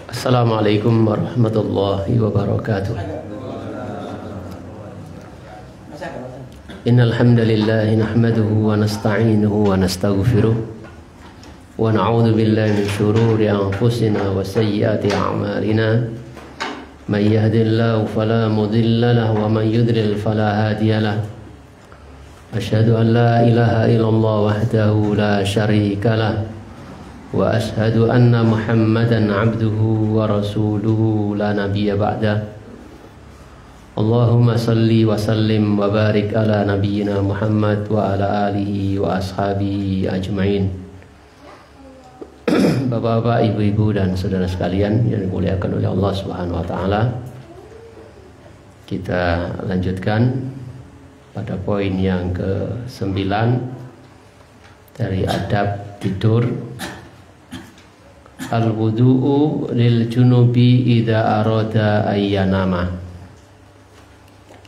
Assalamualaikum warahmatullahi wabarakatuh. Innal hamdalillah nahmaduhu wa nasta'inuhu wa nastaghfiruh wa na'udzu billahi min shururi anfusina wa sayyiati a'malina. Man yahdihillahu fala mudilla lahu wa man yudlil fala hadiya lahu. Asyhadu an la ilaha illallah wahdahu la syarika lahu wa ashhadu anna Muhammadan abduhu wa rasuluhu la nabiyya ba'dah. Allahumma salli wa sallim wa barik ala nabiyyina Muhammad wa ala alihi wa ashabihi ajmain. Bapak-bapak, ibu-ibu dan saudara sekalian yang dimuliakan oleh Allah Subhanahu wa taala. Kita lanjutkan pada poin yang ke-9 dari adab tidur. Al-wudu'u lil junubi idza arada ayyanama.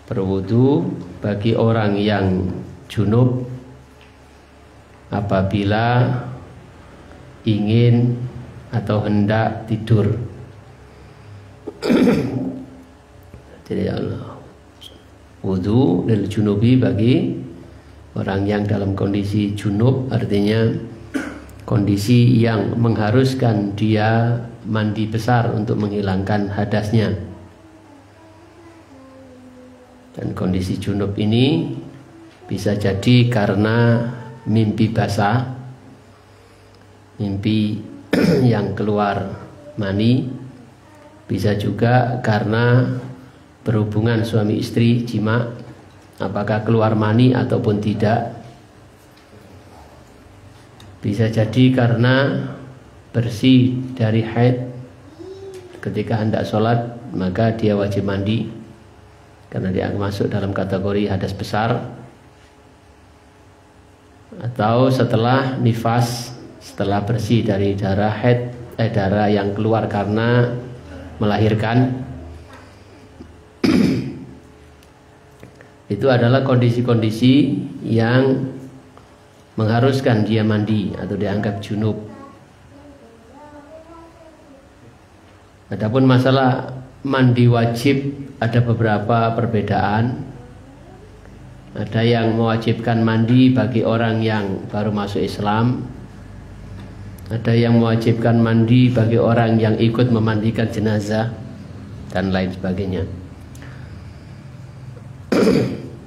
Berwudu bagi orang yang junub apabila ingin atau hendak tidur. Jadi wudu lil junubi bagi orang yang dalam kondisi junub, artinya kondisi yang mengharuskan dia mandi besar untuk menghilangkan hadasnya. Dan kondisi junub ini bisa jadi karena mimpi basah, mimpi yang keluar mani, bisa juga karena berhubungan suami istri jima, apakah keluar mani ataupun tidak. Bisa jadi karena bersih dari haid, ketika hendak sholat maka dia wajib mandi karena dia masuk dalam kategori hadas besar. Atau setelah nifas, setelah bersih dari darah haid, darah yang keluar karena melahirkan. Itu adalah kondisi-kondisi yang mengharuskan dia mandi atau dianggap junub. Adapun masalah mandi wajib ada beberapa perbedaan. Ada yang mewajibkan mandi bagi orang yang baru masuk Islam. Ada yang mewajibkan mandi bagi orang yang ikut memandikan jenazah dan lain sebagainya.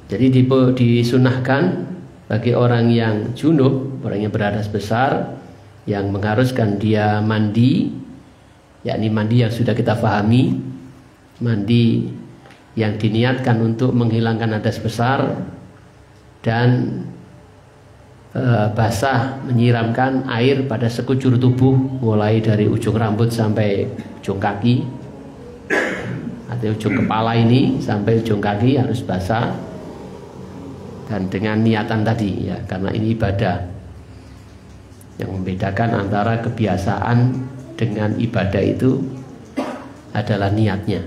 Jadi disunahkan bagi orang yang junub, orang yang berhadas besar, yang mengharuskan dia mandi, yakni mandi yang sudah kita pahami, mandi yang diniatkan untuk menghilangkan hadas besar dan basah, menyiramkan air pada sekujur tubuh, mulai dari ujung rambut sampai ujung kaki, atau ujung kepala ini sampai ujung kaki harus basah. Dan dengan niatan tadi ya, karena ini ibadah. Yang membedakan antara kebiasaan dengan ibadah itu adalah niatnya.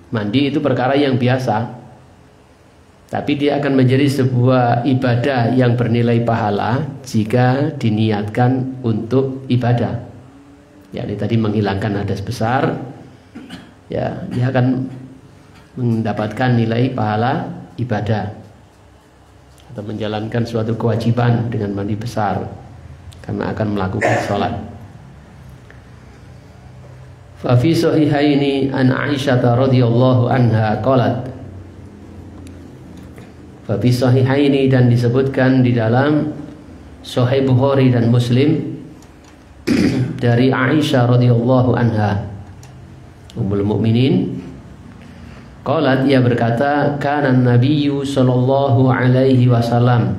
Mandi itu perkara yang biasa, tapi dia akan menjadi sebuah ibadah yang bernilai pahala jika diniatkan untuk ibadah. Ya, ini tadi menghilangkan hadas besar, ya, dia akan mendapatkan nilai pahala ibadah atau menjalankan suatu kewajiban dengan mandi besar karena akan melakukan sholat. Fa fi sahihaini an Aisyah radhiyallahu anha qalat. Fa fi sahihaini, dan disebutkan di dalam Sahih Bukhari dan Muslim dari Aisyah radhiyallahu anha Ummul Mukminin. Qalat, ia berkata, kana Nabiyyu sallallahu alaihi wasallam,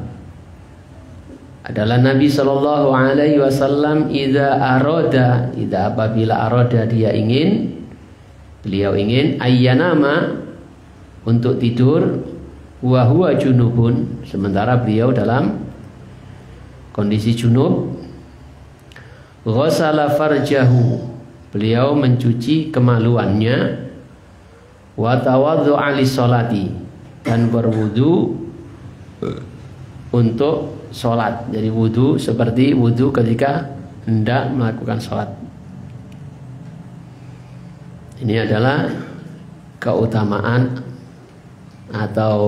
adalah Nabi sallallahu alaihi wasallam, apabila arada dia ingin, beliau ingin ayyanama, untuk tidur, wa huwa junubun, sementara beliau dalam kondisi junub, ghasala farjahu, beliau mencuci kemaluannya, wa tawaddu'a lis-sholati, dan berwudu untuk sholat. Jadi wudu seperti wudu ketika hendak melakukan sholat. Ini adalah keutamaan atau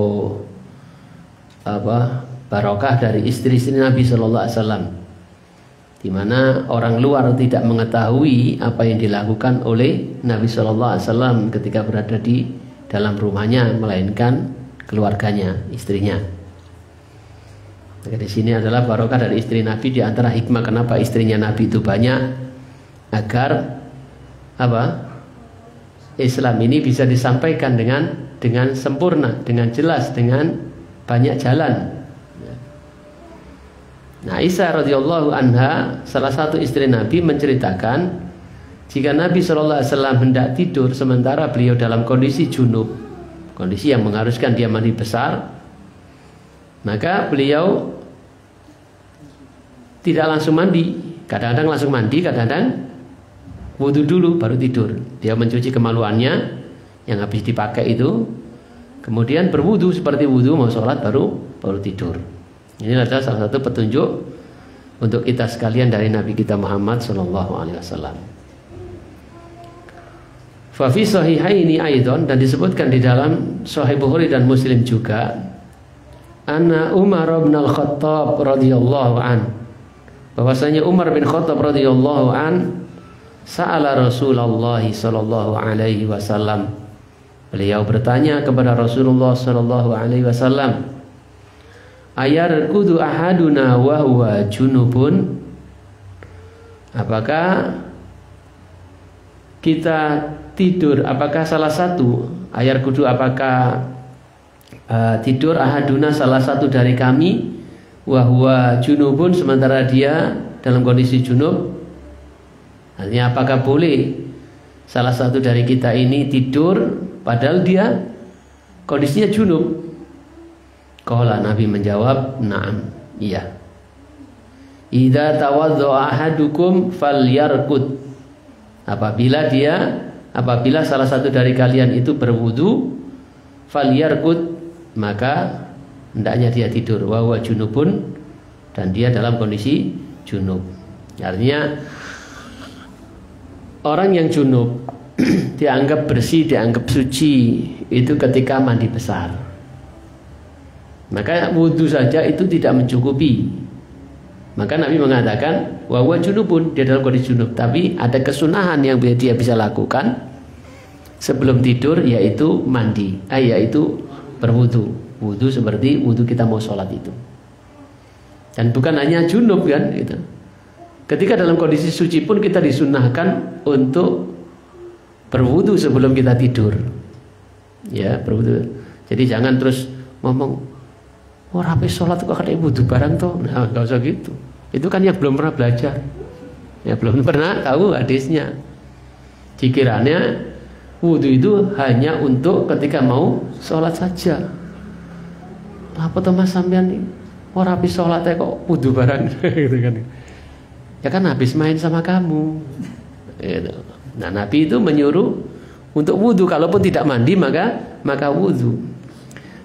barokah dari istri-istri Nabi Shallallahu Alaihi Wasallam, di mana orang luar tidak mengetahui apa yang dilakukan oleh Nabi Shallallahu Alaihi Wasallam ketika berada di dalam rumahnya, melainkan keluarganya, istrinya. Maka di sini adalah barokah dari istri Nabi. Di antara hikmah kenapa istrinya Nabi itu banyak, agar Islam ini bisa disampaikan dengan sempurna, dengan jelas, dengan banyak jalan. Nah, Aisyah radhiyallahu anha, salah satu istri Nabi, menceritakan jika Nabi SAW hendak tidur sementara beliau dalam kondisi junub, kondisi yang mengharuskan dia mandi besar, maka beliau tidak langsung mandi. Kadang-kadang langsung mandi, kadang-kadang wudu dulu baru tidur. Dia mencuci kemaluannya yang habis dipakai itu, kemudian berwudu seperti wudu mau sholat, baru tidur. Ini adalah salah satu petunjuk untuk kita sekalian dari Nabi kita Muhammad Sallallahu Alaihi Wasallam. Fa fi sahihaini aidan, dan disebutkan di dalam Sahih Bukhari dan Muslim juga, anna Umar bin Al-Khattab radhiyallahu an, bahwasanya Umar bin Khattab radhiyallahu an sa'ala Rasulullah sallallahu alaihi wasallam, beliau bertanya kepada Rasulullah sallallahu alaihi wasallam, ayarqudu ahaduna wa huwa junubun, apakah kita tidur, apakah salah satu ayarqudu, apakah tidur ahaduna, salah satu dari kami, wa huwa junubun, sementara dia dalam kondisi junub. Artinya apakah boleh salah satu dari kita ini tidur padahal dia kondisinya junub? Qala, Nabi menjawab, na'am, iya. Idza tawaddaa ahadukum falyarqud, apabila salah satu dari kalian itu berwudu, falyarqud, maka hendaknya dia tidur, wa huwa junubun, dan dia dalam kondisi junub. Artinya orang yang junub dianggap bersih, dianggap suci itu ketika mandi besar. Maka wudu saja itu tidak mencukupi. Maka Nabi mengatakan wa huwa junubun, dia dalam kondisi junub, tapi ada kesunahan yang dia bisa lakukan sebelum tidur, yaitu mandi, yaitu berwudu. Wudu seperti wudu kita mau sholat itu. Dan bukan hanya junub kan gitu. Ketika dalam kondisi suci pun kita disunahkan untuk berwudu sebelum kita tidur. Ya, berwudu. Jadi jangan terus ngomong, oh rapi sholat kok ada wudu barang toh. Nah, nggak usah gitu. Itu kan yang belum pernah belajar, ya belum pernah tahu hadisnya. Dikiranya wudu itu hanya untuk ketika mau sholat saja. Apa tuh mas sampean nih? Oh rapi sholatnya kok wudu barang gitu kan? Ya kan habis main sama kamu. Gitu. Nah, Nabi itu menyuruh untuk wudu, kalaupun tidak mandi maka wudu.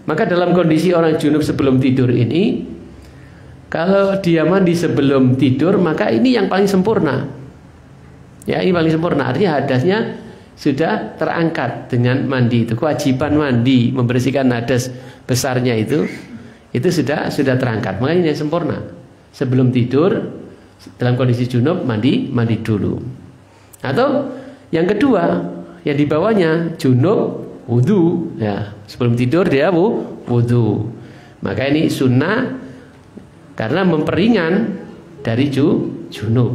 Maka dalam kondisi orang junub sebelum tidur ini, kalau dia mandi sebelum tidur, maka ini yang paling sempurna. Ya, ini paling sempurna. Artinya hadasnya sudah terangkat dengan mandi itu. Kewajiban mandi, membersihkan hadas besarnya itu sudah terangkat. Makanya ini yang sempurna. Sebelum tidur dalam kondisi junub mandi dulu. Atau yang kedua, yang di bawahnya junub wudu, ya sebelum tidur dia wudu. Maka ini sunnah karena memperingan dari junub.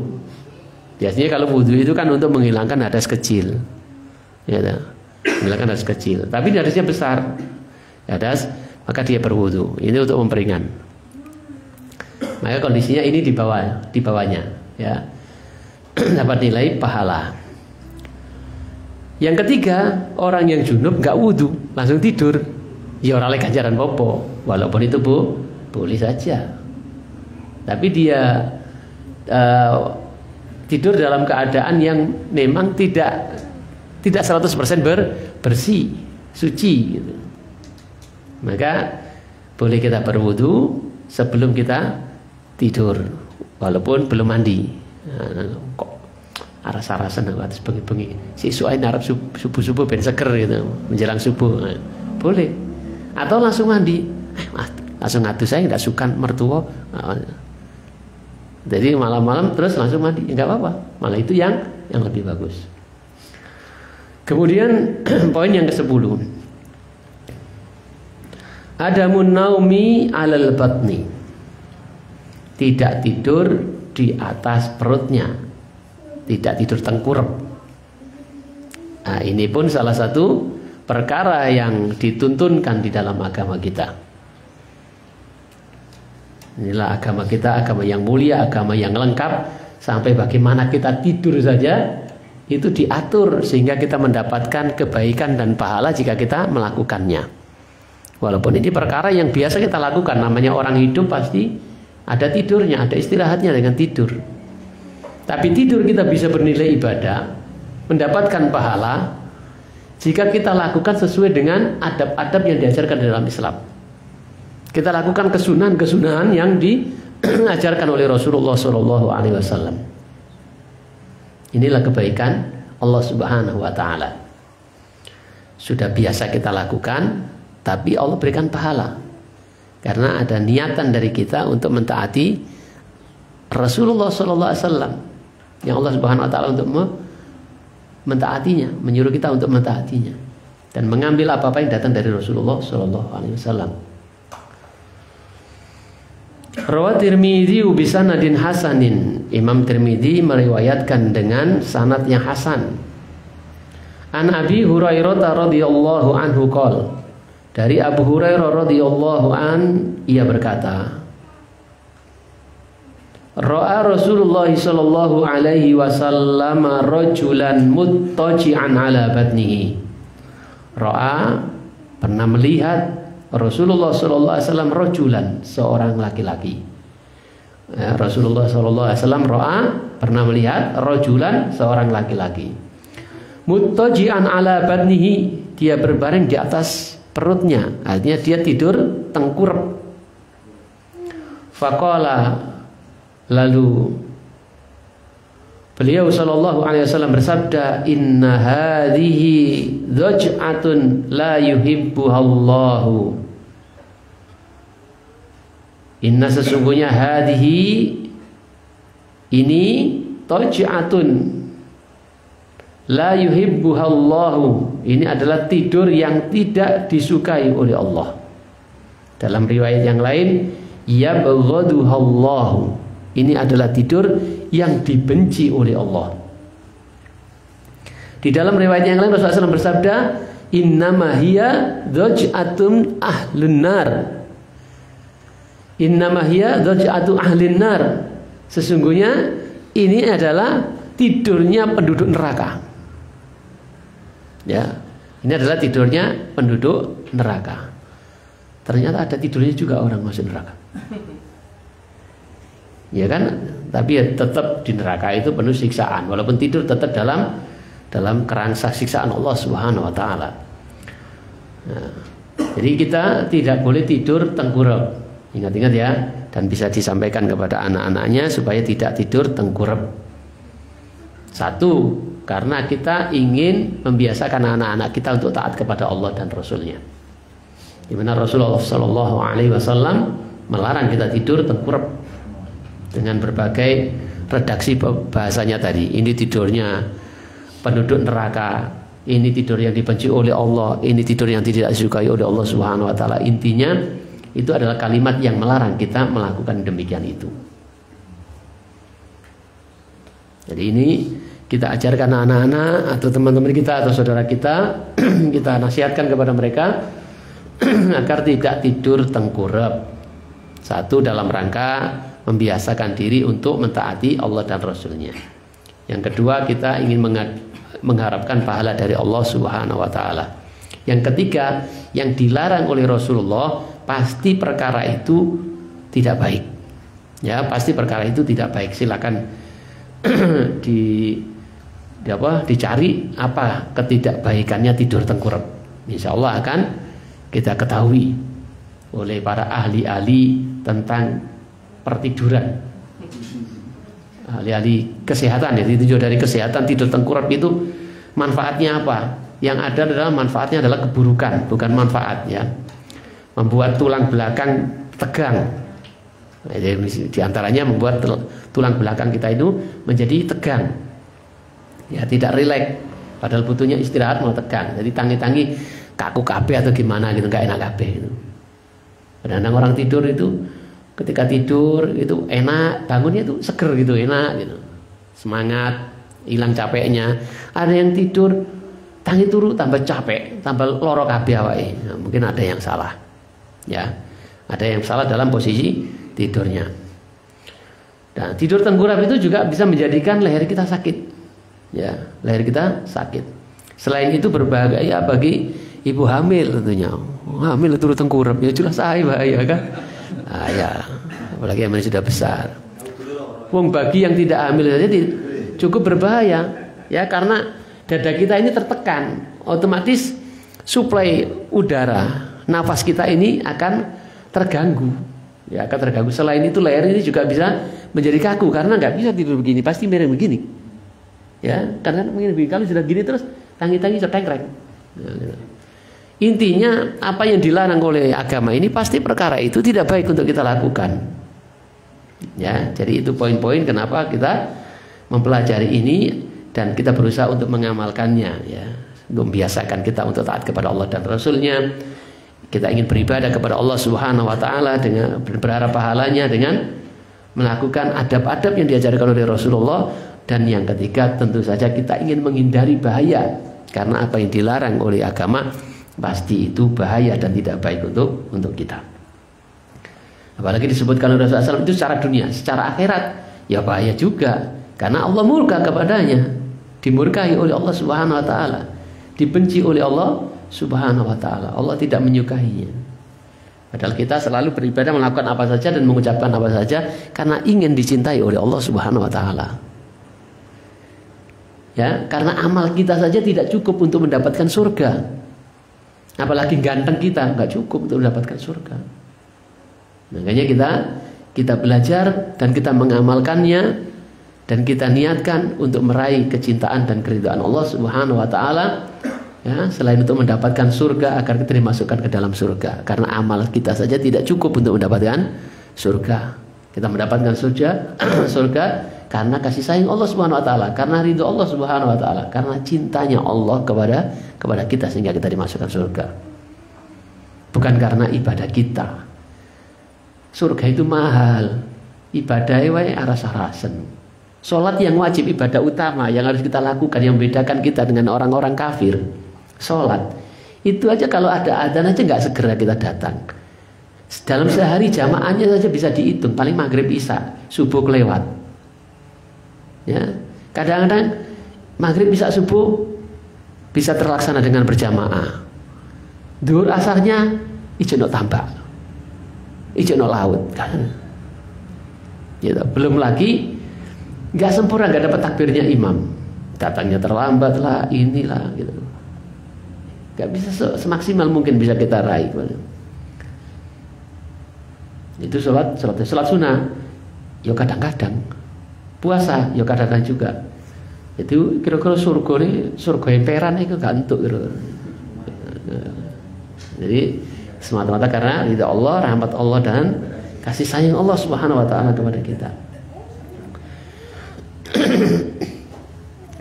Biasanya kalau wudu itu kan untuk menghilangkan hadas kecil, ya, menghilangkan hadas kecil. Tapi hadasnya besar, hadas, maka dia berwudu. Ini untuk memperingan. Maka kondisinya ini di bawahnya, ya, dapat nilai pahala. Yang ketiga, orang yang junub nggak wudu langsung tidur, ya orang oleh ganjaran popo, walaupun itu boleh saja. Tapi dia tidur dalam keadaan yang memang tidak 100% bersih. suci gitu. Maka boleh kita berwudu sebelum kita tidur walaupun belum mandi. Kok aras-arasan atas bengi-bengi si suain Arab subuh-subuh ben seger gitu menjelang subuh. Boleh. Atau langsung mandi. Langsung ngadu saya tidak suka mertua. Jadi malam-malam terus langsung mandi, enggak apa-apa. Malah itu yang lebih bagus. Kemudian poin yang ke-10. Adamun naumi 'alal batni. Tidak tidur di atas perutnya. Tidak tidur tengkurap. Nah, ini pun salah satu perkara yang dituntunkan di dalam agama kita. Inilah agama kita, agama yang mulia, agama yang lengkap. Sampai bagaimana kita tidur saja itu diatur sehingga kita mendapatkan kebaikan dan pahala jika kita melakukannya. Walaupun ini perkara yang biasa kita lakukan, namanya orang hidup pasti ada tidurnya, ada istirahatnya dengan tidur. Tapi tidur kita bisa bernilai ibadah, mendapatkan pahala jika kita lakukan sesuai dengan adab-adab yang diajarkan dalam Islam. Kita lakukan kesunahan-kesunahan yang diajarkan oleh Rasulullah SAW. Inilah kebaikan Allah Subhanahu wa Ta'ala. Sudah biasa kita lakukan, tapi Allah berikan pahala karena ada niatan dari kita untuk mentaati Rasulullah SAW, yang Allah Subhanahu wa Ta'ala untuk mentaatinya, menyuruh kita untuk mentaatinya dan mengambil apa-apa yang datang dari Rasulullah SAW. Rawat Tirmidzi bisanadin hasanin. Imam Tirmidzi meriwayatkan dengan sanad yang hasan. An Abi Hurairah radhiyallahu anhu qol. Dari Abu Hurairah radhiyallahu an ia berkata, Ra'a Rasulullah sallallahu alaihi wasallam rajulan muttaji'an ala batnihi. Ra'a pernah melihat Rasulullah sallallahu alaihi wasallam rajulan, seorang laki-laki. Rasulullah sallallahu alaihi wasallam ra'a pernah melihat rajulan, seorang laki-laki. Muttaji'an ala batnihi, dia berbaring di atas perutnya, artinya dia tidur tengkurap. Faqala, lalu beliau sallallahu alaihi wasallam bersabda, inna hadhihi dhaj'atun la yuhibbuhallahu. Inna sesungguhnya hadhihi ini dhaj'atun la yuhibbuhallahu. Ini adalah tidur yang tidak disukai oleh Allah. Dalam riwayat yang lain, yabghaduhallahu. Ini adalah tidur yang dibenci oleh Allah. Di dalam riwayat yang lain Rasulullah SAW bersabda, innama hiya dhaj'atun ahlun nar. Innama hiya dhaj'atu ahlin nar. Sesungguhnya ini adalah tidurnya penduduk neraka. Ya, ini adalah tidurnya penduduk neraka. Ternyata ada tidurnya juga orang masuk neraka. Ya kan, tapi ya tetap di neraka itu penuh siksaan. Walaupun tidur tetap dalam kerangka siksaan Allah Subhanahu wa Ta'ala. Nah, jadi kita tidak boleh tidur tengkurap. Ingat-ingat ya, dan bisa disampaikan kepada anak-anaknya supaya tidak tidur tengkurap. Satu, karena kita ingin membiasakan anak-anak kita untuk taat kepada Allah dan Rasulnya. Di mana Rasulullah SAW melarang kita tidur tengkurap dengan berbagai redaksi bahasanya tadi. Ini tidurnya penduduk neraka, ini tidur yang dibenci oleh Allah, ini tidur yang tidak disukai oleh Allah Subhanahu wa Ta'ala. Intinya itu adalah kalimat yang melarang kita melakukan demikian itu. Jadi ini kita ajarkan anak-anak atau teman-teman kita atau saudara kita, kita nasihatkan kepada mereka agar tidak tidur tengkurap. Satu, dalam rangka membiasakan diri untuk mentaati Allah dan Rasulnya. Yang kedua, kita ingin mengharapkan pahala dari Allah Subhanahu wa Ta'ala. Yang ketiga, yang dilarang oleh Rasulullah, pasti perkara itu tidak baik. Ya, pasti perkara itu tidak baik. Silakan dicari apa ketidakbaikannya tidur tengkurap. insya Allah akan kita ketahui oleh para ahli-ahli tentang pertiduran, ahli-ahli kesehatan. Jadi tujuan dari kesehatan tidur tengkurap itu manfaatnya apa? Yang ada adalah manfaatnya adalah keburukan, bukan manfaat ya. Membuat tulang belakang tegang. Di antaranya membuat tulang belakang kita itu menjadi tegang. Ya, tidak rileks. Padahal butuhnya istirahat mau tegang. Jadi tangi-tangi kaku kabeh atau gimana gitu, enggak enak kabeh gitu. Kadang-kadang orang tidur itu ketika tidur itu enak, bangunnya itu seger gitu, enak gitu. Semangat, hilang capeknya. Ada yang tidur tangi turu tambah capek, tambah loro kabeh awake. Nah, mungkin ada yang salah. Ya. Ada yang salah dalam posisi tidurnya. Dan tidur tengkurap itu juga bisa menjadikan leher kita sakit. Ya, leher kita sakit. Selain itu berbahaya bagi ibu hamil tentunya. Hamil turun tengkurap ya jelas bahaya kan. Nah, ya, apalagi yang sudah besar. Wong bagi yang tidak hamil saja cukup berbahaya ya, karena dada kita ini tertekan, otomatis suplai udara, nafas kita ini akan terganggu. Ya, akan terganggu. Selain itu leher ini juga bisa menjadi kaku karena nggak bisa tidur begini, pasti miring begini. Ya, karena mungkin kalau sudah gini terus tangi-tangi cetengreng. Nah, gitu. Intinya apa yang dilarang oleh agama ini pasti perkara itu tidak baik untuk kita lakukan. Ya, jadi itu poin-poin kenapa kita mempelajari ini dan kita berusaha untuk mengamalkannya ya, membiasakan kita untuk taat kepada Allah dan Rasulnya. Kita ingin beribadah kepada Allah Subhanahu wa taala dengan berharap pahalanya dengan melakukan adab-adab yang diajarkan oleh Rasulullah. Dan yang ketiga tentu saja kita ingin menghindari bahaya, karena apa yang dilarang oleh agama pasti itu bahaya dan tidak baik untuk kita. Apalagi disebutkan oleh Rasulullah SAW itu secara dunia, secara akhirat ya bahaya juga, karena Allah murka kepadanya, dimurkai oleh Allah Subhanahu wa taala, dibenci oleh Allah Subhanahu wa taala. Allah tidak menyukainya. Padahal kita selalu beribadah, melakukan apa saja dan mengucapkan apa saja karena ingin dicintai oleh Allah Subhanahu wa taala. Ya, karena amal kita saja tidak cukup untuk mendapatkan surga. Apalagi ganteng kita nggak cukup untuk mendapatkan surga. Makanya kita belajar dan kita mengamalkannya dan kita niatkan untuk meraih kecintaan dan keridhaan Allah Subhanahu wa taala. Ya, selain untuk mendapatkan surga agar kita dimasukkan ke dalam surga. Karena amal kita saja tidak cukup untuk mendapatkan surga. Kita mendapatkan surga karena kasih sayang Allah Subhanahu wa taala, karena ridho Allah Subhanahu wa taala, karena cintanya Allah kepada kita sehingga kita dimasukkan surga. Bukan karena ibadah kita. Surga itu mahal. Ibadah wae aras-arasen. Salat yang wajib, ibadah utama yang harus kita lakukan, yang membedakan kita dengan orang-orang kafir. Salat. Itu aja kalau ada adzan aja enggak segera kita datang. Dalam sehari jamaahnya saja bisa dihitung, paling maghrib isya, subuh kelewat. Ya, kadang-kadang maghrib bisa subuh bisa terlaksana dengan berjamaah. Duhur asarnya ijo nok tambak, ijo nok laut kan. Gitu. Belum lagi nggak sempurna, nggak dapat takbirnya imam, datangnya terlambat lah, inilah gitu. Nggak bisa semaksimal mungkin bisa kita raih. Itu sholat sunnah, ya kadang-kadang. Puasa ya kadang-kadang juga. Itu kira-kira surga emperan itu gak entuk gitu. Jadi semata-mata karena ridha Allah, rahmat Allah dan kasih sayang Allah Subhanahu wa taala kepada kita.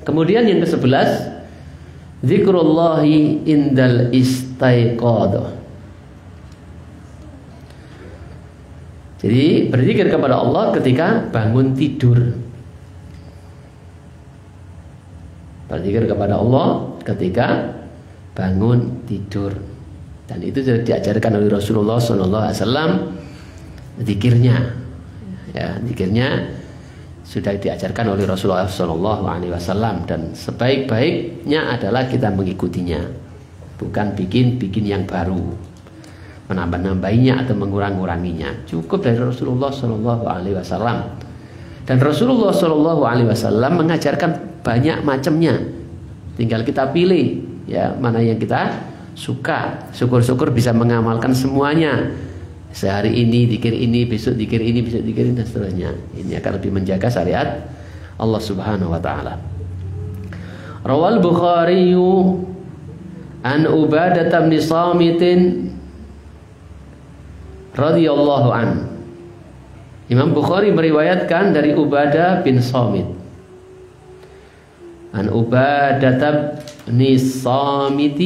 Kemudian yang ke-11, zikrullahi indal istaiqadah. Jadi berzikir kepada Allah ketika bangun tidur. Berzikir kepada Allah ketika bangun tidur. Dan itu sudah diajarkan oleh Rasulullah SAW. Zikirnya, ya, zikirnya sudah diajarkan oleh Rasulullah SAW. Dan sebaik-baiknya adalah kita mengikutinya, bukan bikin yang baru, menambah-nambahinya atau mengurang-uranginya. Cukup dari Rasulullah SAW. Dan Rasulullah SAW mengajarkan banyak macamnya. Tinggal kita pilih ya mana yang kita suka, syukur-syukur bisa mengamalkan semuanya. Sehari ini zikir ini, besok zikir ini, besok zikir ini, dan seterusnya. Ini akan lebih menjaga syariat Allah Subhanahu wa taala. Rawal Bukhari an Ubadah bin Samit radhiyallahu an. Imam Bukhari meriwayatkan dari Ubadah bin Samit. An Ubadah bin Samit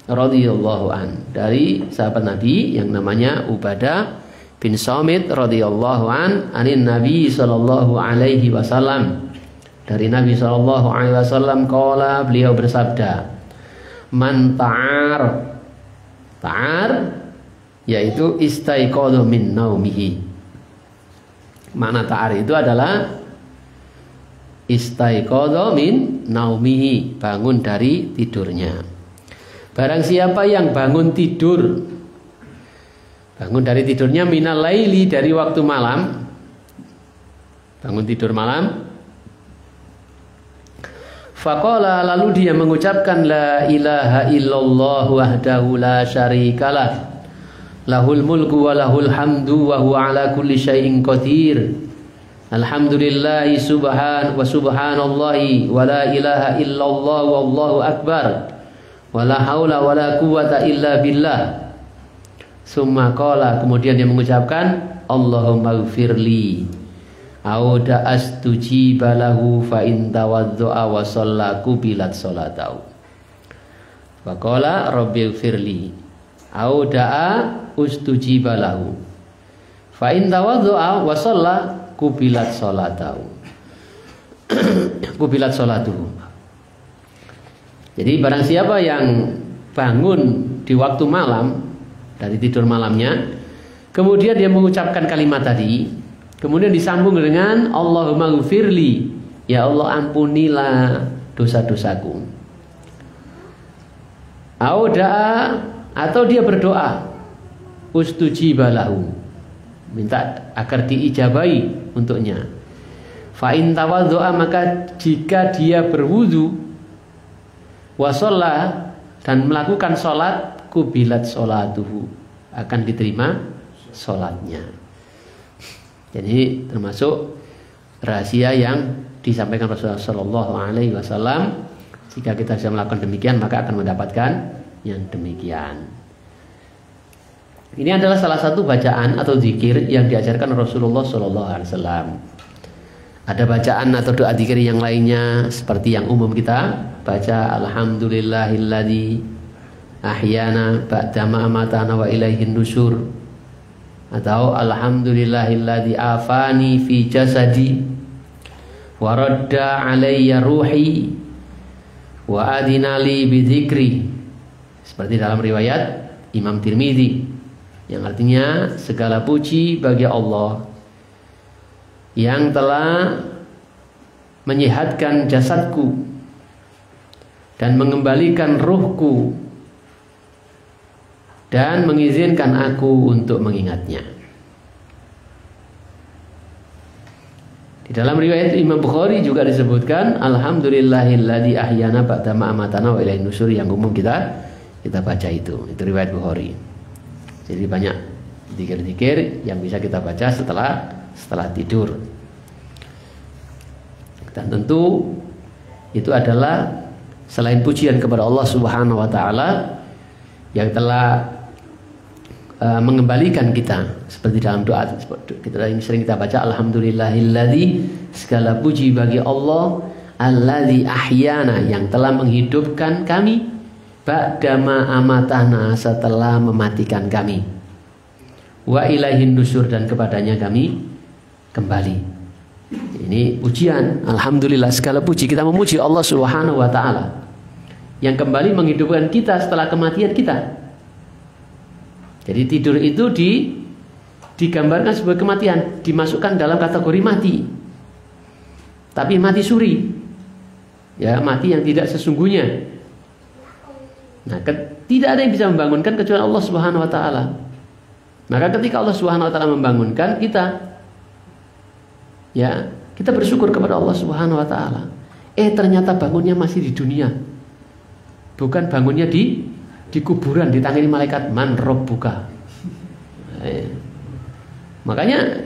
radhiyallahu an, dari sahabat Nabi yang namanya Ubadah bin Samit radhiyallahu an, anin Nabi sallallahu alaihi wasallam, dari Nabi sallallahu alaihi wasallam, qala, beliau bersabda, man ta'ar yaitu istaiqadha min naumihi. Makna ta'ar itu adalah istaiqadha min naumihi, bangun dari tidurnya. Barang siapa yang bangun dari tidurnya, minal laili, dari waktu malam, bangun tidur malam, faqala, lalu dia mengucapkan la ilaha illallah wahdahu la syarikalah, lahul mulku wa lahul hamdu wa huwa ala kulli syai'in qadir, alhamdulillahi subhanallahi wa la ilaha illallah wallahu akbar, wala haula wala quwata illa billah. Summa qala, kemudian dia mengucapkan Allahumma ighfirli au da'astujiba lahu fa in tawaddu'a wa shalla qubilat sholatahu. Wa qala rabbi ighfirli au da'a ustujiba lahu fa in tawaddu'a wa shalla qubilat sholatahu. Qubilat sholatuhu. Jadi barang siapa yang bangun di waktu malam, dari tidur malamnya, kemudian dia mengucapkan kalimat tadi, kemudian disambung dengan Allahumma ghfirli, ya Allah ampunilah dosa-dosaku. Atau dia berdoa, ustujiba lahu, minta agar diijabahi untuknya. Fa in tawaddu'a, maka jika dia berwudu, wasolla, dan melakukan sholat, kubilat sholatuhu, akan diterima sholatnya. Jadi termasuk rahasia yang disampaikan Rasulullah Shallallahu Alaihi Wasallam. Jika kita bisa melakukan demikian, maka akan mendapatkan yang demikian. Ini adalah salah satu bacaan atau zikir yang diajarkan Rasulullah Shallallahu Alaihi Wasallam. Ada bacaan atau doa zikir yang lainnya seperti yang umum kita baca, alhamdulillahilladzi ahyana ba'dama amatana wa ilaihin nusyur, atau alhamdulillahilladzi afani fi jasadi wa radda alayya ruhi wa adinali bidzikri, seperti dalam riwayat Imam Tirmidzi, yang artinya segala puji bagi Allah yang telah menyehatkan jasadku dan mengembalikan ruhku dan mengizinkan aku untuk mengingatnya. Di dalam riwayat Imam Bukhari juga disebutkan alhamdulillahilladzi ahyana ba'dama amatana wa ilaihin nusyur, yang umum kita baca itu riwayat Bukhari. Jadi banyak zikir-zikir yang bisa kita baca setelah tidur. Dan tentu itu adalah selain pujian kepada Allah Subhanahu wa taala yang telah mengembalikan kita, seperti dalam doa kita yang sering kita baca, alhamdulillahilladzi, segala puji bagi Allah, alladzi ahyana, yang telah menghidupkan kami, ba'dama amatana, setelah mematikan kami, wa ilaihin nusyur, dan kepadanya kami kembali. Ini pujian, alhamdulillah, segala puji, kita memuji Allah Subhanahu wa taala yang kembali menghidupkan kita setelah kematian kita. Jadi tidur itu digambarkan sebagai kematian, dimasukkan dalam kategori mati, tapi mati suri, ya, mati yang tidak sesungguhnya. Nah, tidak ada yang bisa membangunkan kecuali Allah Subhanahu wa taala. Maka ketika Allah Subhanahu wa taala membangunkan kita, ya, kita bersyukur kepada Allah Subhanahu wa taala. Ternyata bangunnya masih di dunia, bukan bangunnya di di kuburan ditangani malaikat, man rabbuka. Makanya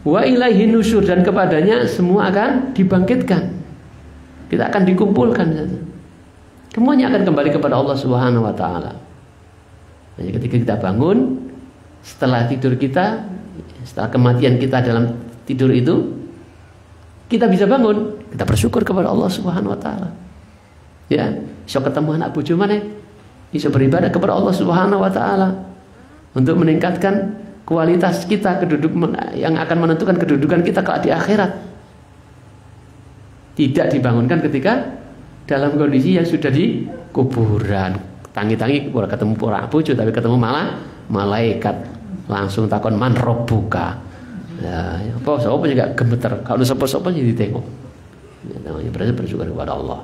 wa ilaihi nusyur, dan kepadanya semua akan dibangkitkan. Kita akan dikumpulkan. Semuanya akan kembali kepada Allah Subhanahu wa taala. Jadi ketika kita bangun, setelah tidur kita, setelah kematian kita dalam tidur itu, kita bisa bangun, kita bersyukur kepada Allah Subhanahu wa taala. Ya, iso ketemu anak bojo maneh, iso beribadah kepada Allah Subhanahu wa taala untuk meningkatkan kualitas kita, yang akan menentukan kedudukan kita kelak di akhirat. Tidak dibangunkan ketika dalam kondisi yang sudah di kuburan. Tangi-tangi ketemu orang bojo, tapi ketemu malah malaikat. Langsung takon man rabbuka. Ya, apa sapa juga gemeter. Kalau sapa-sapa jadi tengok. Ya, namanya berarti bersyukur kepada Allah.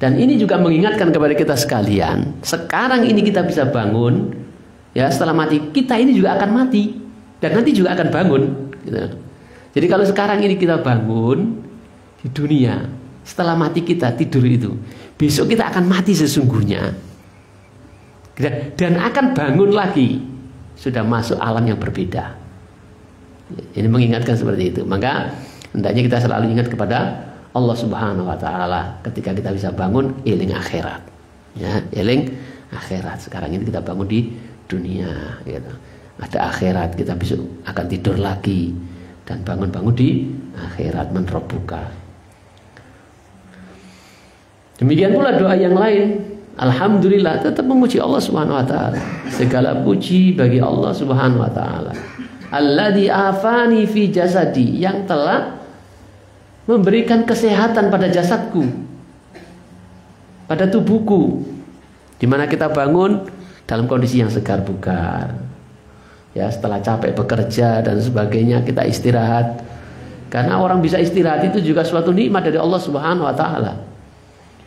Dan ini juga mengingatkan kepada kita sekalian, sekarang ini kita bisa bangun, ya, setelah mati kita ini juga akan mati dan nanti juga akan bangun, gitu. Jadi kalau sekarang ini kita bangun di dunia, setelah mati kita tidur itu, besok kita akan mati sesungguhnya dan akan bangun lagi, sudah masuk alam yang berbeda. Ini mengingatkan seperti itu. Maka hendaknya kita selalu ingat kepada Allah Subhanahu wa taala ketika kita bisa bangun, eling akhirat. Ya, eling akhirat. Sekarang ini kita bangun di dunia, gitu. Ada akhirat, kita besok akan tidur lagi dan bangun-bangun di akhirat, man rabbuka. Demikian pula doa yang lain. Alhamdulillah, tetap memuji Allah Subhanahu wa taala. Segala puji bagi Allah Subhanahu wa taala. Alladzi afani fi jasadi, yang telah memberikan kesehatan pada jasadku, pada tubuhku, di mana kita bangun dalam kondisi yang segar bugar. Ya, setelah capek bekerja dan sebagainya, kita istirahat. Karena orang bisa istirahat itu juga suatu nikmat dari Allah Subhanahu wa taala.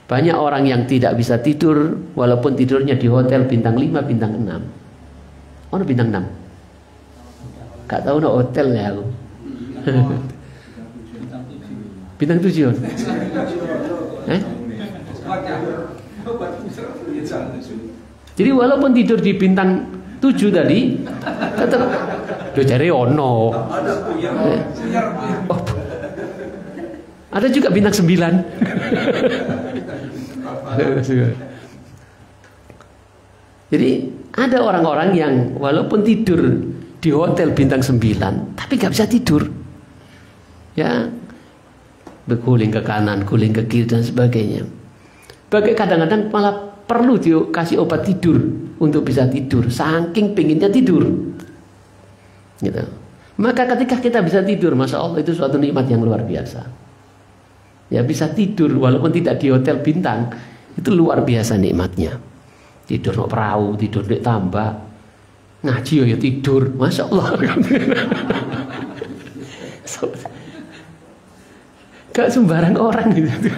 Banyak orang yang tidak bisa tidur walaupun tidurnya di hotel bintang 5, bintang 6. Oh, bintang 6. Gak tahu no hotel ya aku. Bintang 7. Jadi walaupun tidur di bintang 7 tadi, tetap cari ono. Oh, ada juga bintang 9. Jadi ada orang-orang yang walaupun tidur di hotel bintang 9, tapi gak bisa tidur. Ya, berguling ke kanan, guling ke kiri dan sebagainya. Kadang-kadang malah perlu dikasih obat tidur untuk bisa tidur, saking pengennya tidur. Gitu. Maka ketika kita bisa tidur, masya Allah, itu suatu nikmat yang luar biasa. Ya, bisa tidur walaupun tidak di hotel bintang, itu luar biasa nikmatnya. Tidur no perahu, tidur di tambak, ngaji ya tidur, masya Allah. Gak sembarang orang gitu.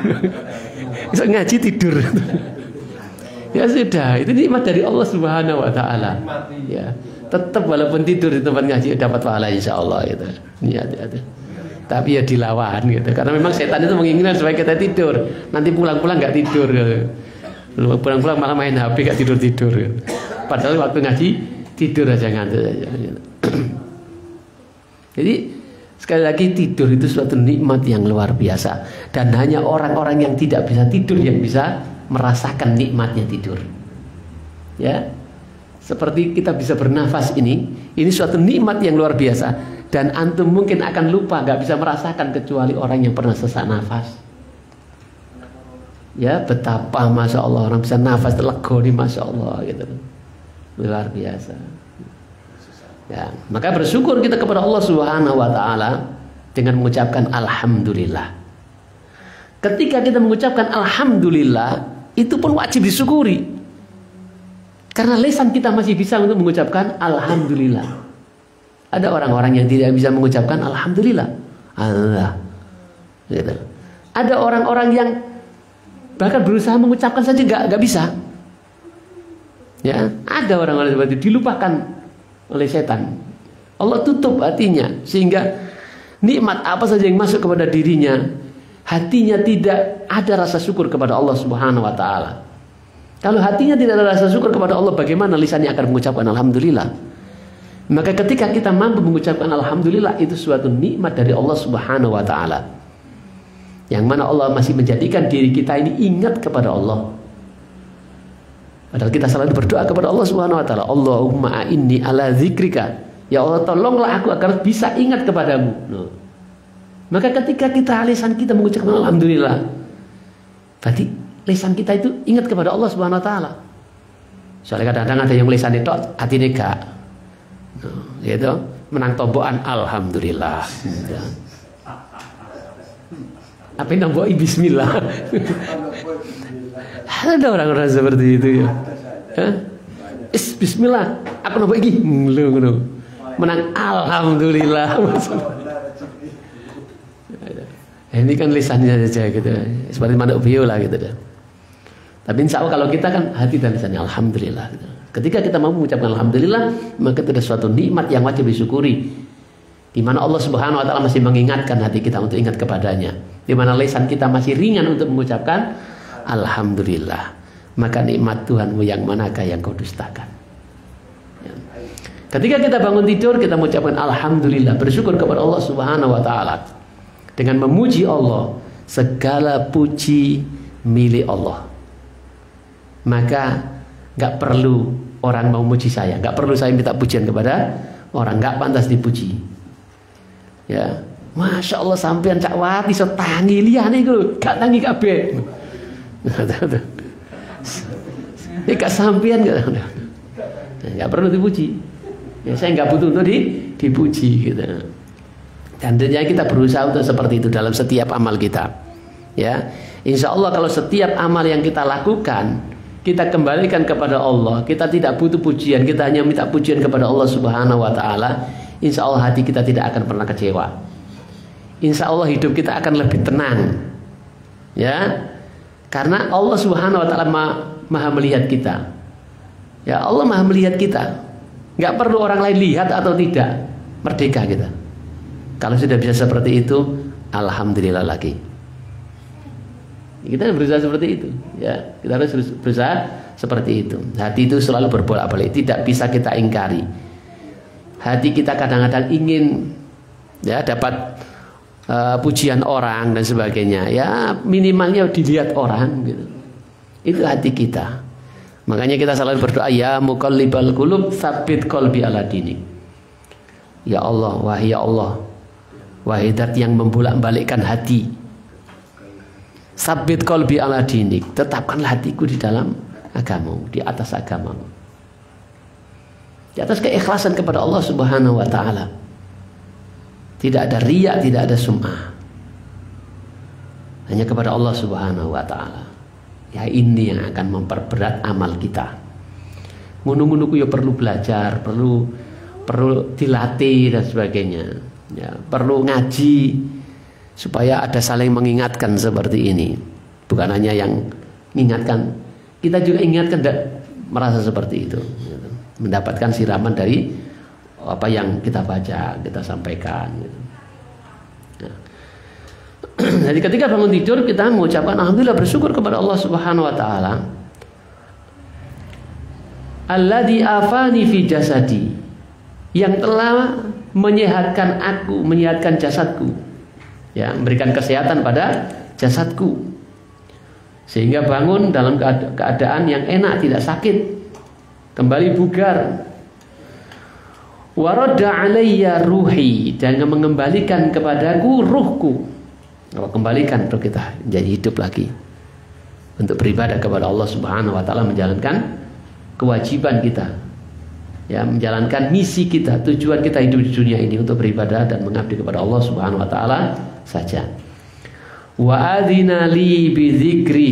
Bisa ngaji tidur. Ya sudah, itu nikmat dari Allah Subhanahu wa taala. Ya, tetap walaupun tidur di tempat ngaji dapat pahala insyaallah gitu. Niat itu. Tapi ya dilawan gitu. Karena memang setan itu menginginkan supaya kita tidur. Nanti pulang-pulang enggak tidur gitu. Pulang-pulang malah main HP enggak tidur-tidur gitu. Padahal waktu ngaji tidur aja, ngantuk aja gitu. Jadi sekali lagi, tidur itu suatu nikmat yang luar biasa. Dan hanya orang-orang yang tidak bisa tidur yang bisa merasakan nikmatnya tidur. Ya, seperti kita bisa bernafas ini suatu nikmat yang luar biasa. Dan antum mungkin akan lupa, gak bisa merasakan kecuali orang yang pernah sesak nafas. Ya, betapa masya Allah orang bisa nafas lega nih, masya Allah gitu. Luar biasa. Ya, maka bersyukur kita kepada Allah Subhanahu wa taala dengan mengucapkan alhamdulillah. Ketika kita mengucapkan alhamdulillah, itu pun wajib disyukuri. Karena lisan kita masih bisa untuk mengucapkan alhamdulillah. Ada orang-orang yang tidak bisa mengucapkan alhamdulillah. Allah. Gitu. Ada orang-orang yang bahkan berusaha mengucapkan saja enggak bisa. Ya, ada orang-orang seperti itu dilupakan oleh setan. Allah tutup hatinya sehingga nikmat apa saja yang masuk kepada dirinya, hatinya tidak ada rasa syukur kepada Allah Subhanahu wa taala. Kalau hatinya tidak ada rasa syukur kepada Allah, bagaimana lisannya akan mengucapkan alhamdulillah? Maka ketika kita mampu mengucapkan alhamdulillah, itu suatu nikmat dari Allah Subhanahu wa taala. Yang mana Allah masih menjadikan diri kita ini ingat kepada Allah. Padahal kita selalu berdoa kepada Allah Subhanahu wa taala, Allahumma a'inni ala dzikrika. Ya Allah, tolonglah aku agar bisa ingat kepadamu. No. Maka ketika lisan kita mengucapkan alhamdulillah, berarti lisan kita itu ingat kepada Allah Subhanahu wa taala. Soalnya kadang-kadang ada yang lisan itu hatinya gak. No, gitu, menang tombokan alhamdulillah. Apa yang nampak bismillah? Ada orang-orang seperti itu ya. Bismillah, aku nampak iki. Menang alhamdulillah. Ini kan lisannya saja gitu, seperti manuk biola gitu. Tapi insya Allah kalau kita kan hati dan lisannya alhamdulillah gitu. Ketika kita mau mengucapkan alhamdulillah, maka itu adalah suatu nikmat yang wajib disyukuri, di mana Allah Subhanahu wa taala masih mengingatkan hati kita untuk ingat kepadanya, di mana lisan kita masih ringan untuk mengucapkan alhamdulillah. Maka nikmat Tuhanmu yang manakah yang kau dustakan? Ya. Ketika kita bangun tidur, kita mengucapkan alhamdulillah, bersyukur kepada Allah Subhanahu wa taala. Dengan memuji Allah, segala puji milik Allah. Maka nggak perlu orang mau memuji saya, nggak perlu saya minta pujian kepada orang, nggak pantas dipuji. Ya, masya Allah sampean cak wati so tangi liane itu, gak tangi kabeh. Gak sampean nggak perlu dipuji. Ya, saya nggak butuh untuk dipuji gitu. Dan tentunya kita berusaha untuk seperti itu dalam setiap amal kita. Ya, insya Allah kalau setiap amal yang kita lakukan kita kembalikan kepada Allah, kita tidak butuh pujian, kita hanya minta pujian kepada Allah Subhanahu wa taala, insya Allah hati kita tidak akan pernah kecewa. Insya Allah hidup kita akan lebih tenang. Ya, karena Allah Subhanahu wa taala maha melihat kita. Ya, Allah maha melihat kita. Nggak perlu orang lain lihat atau tidak, merdeka kita. Kalau sudah bisa seperti itu, alhamdulillah lagi. Kita berusaha seperti itu, ya. Kita harus berusaha seperti itu. Hati itu selalu berbolak-balik, tidak bisa kita ingkari. Hati kita kadang-kadang ingin, ya, dapat pujian orang dan sebagainya. Ya, minimalnya dilihat orang, gitu. Itu hati kita. Makanya kita selalu berdoa, ya muqallibal qulub, tsabbit qalbi ala dinik. Ya Allah, wahai ya Allah, wahai zat yang membolak-balikkan hati, sabbit qalbi ala dinik, tetapkanlah hatiku di dalam agamamu, di atas agamamu, di atas keikhlasan kepada Allah Subhanahu wa taala. Tidak ada riya, tidak ada sum'ah, hanya kepada Allah Subhanahu wa taala. Ya, ini yang akan memperberat amal kita. Ngunu-ngunu ya perlu belajar, perlu dilatih dan sebagainya. Ya, perlu ngaji supaya ada saling mengingatkan seperti ini. Bukan hanya yang mengingatkan, kita juga ingatkan merasa seperti itu, gitu. Mendapatkan siraman dari apa yang kita baca, kita sampaikan, gitu. Ya. Jadi ketika bangun tidur kita mengucapkan alhamdulillah, bersyukur kepada Allah Subhanahu wa taala. Alladzi afani fi jasadi, yang telah menyehatkan aku, menyehatkan jasadku, ya, memberikan kesehatan pada jasadku, sehingga bangun dalam keadaan yang enak, tidak sakit, kembali bugar. Waradda alayya ruhi, dan mengembalikan kepadaku ruhku. Kalau kembalikan ruh kita menjadi hidup lagi untuk beribadah kepada Allah Subhanahu wa taala, menjalankan kewajiban kita, ya, menjalankan misi kita, tujuan kita hidup di dunia ini untuk beribadah dan mengabdi kepada Allah Subhanahu wa taala saja. Wa adzina li bi dzikri,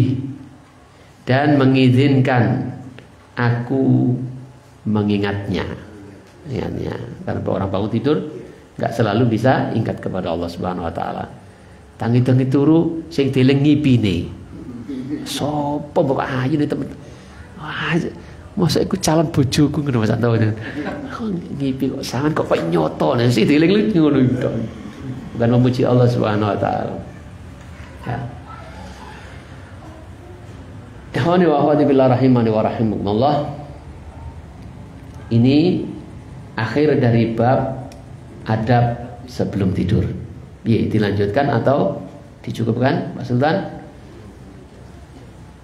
dan mengizinkan aku mengingatnya. Ingatnya, karena orang bangun tidur nggak selalu bisa ingat kepada Allah Subhanahu wa taala. Tangi-tangi turu sing dieling ngipine. Sopo mbok ayu nih temen. Wah, masa iku calon bojoku ngono Mas Anto. Ngipi kok sampean kok nyoto nek sing dieling ngono iku. Bukan memuji Allah Subhanahu wa taala. Ya. Ikhwani wa akhwati billah rahimani wa rahimakumullah. Ini akhir dari bab adab sebelum tidur. Ya, dilanjutkan atau dicukupkan, Pak Sultan?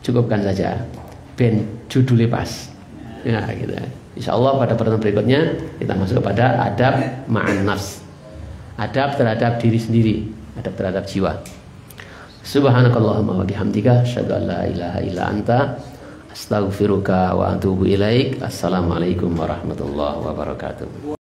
Cukupkan saja. Ben judulnya pas. Ya, gitu. Insyaallah pada pertemuan berikutnya kita masuk kepada adab ma'an nafs. Adab terhadap diri sendiri, adab terhadap jiwa. Subhanakallahumma wa bihamdika asyhadu an la ilaha illa anta astaghfiruka wa atubu ilaik. Assalamualaikum warahmatullahi wabarakatuh.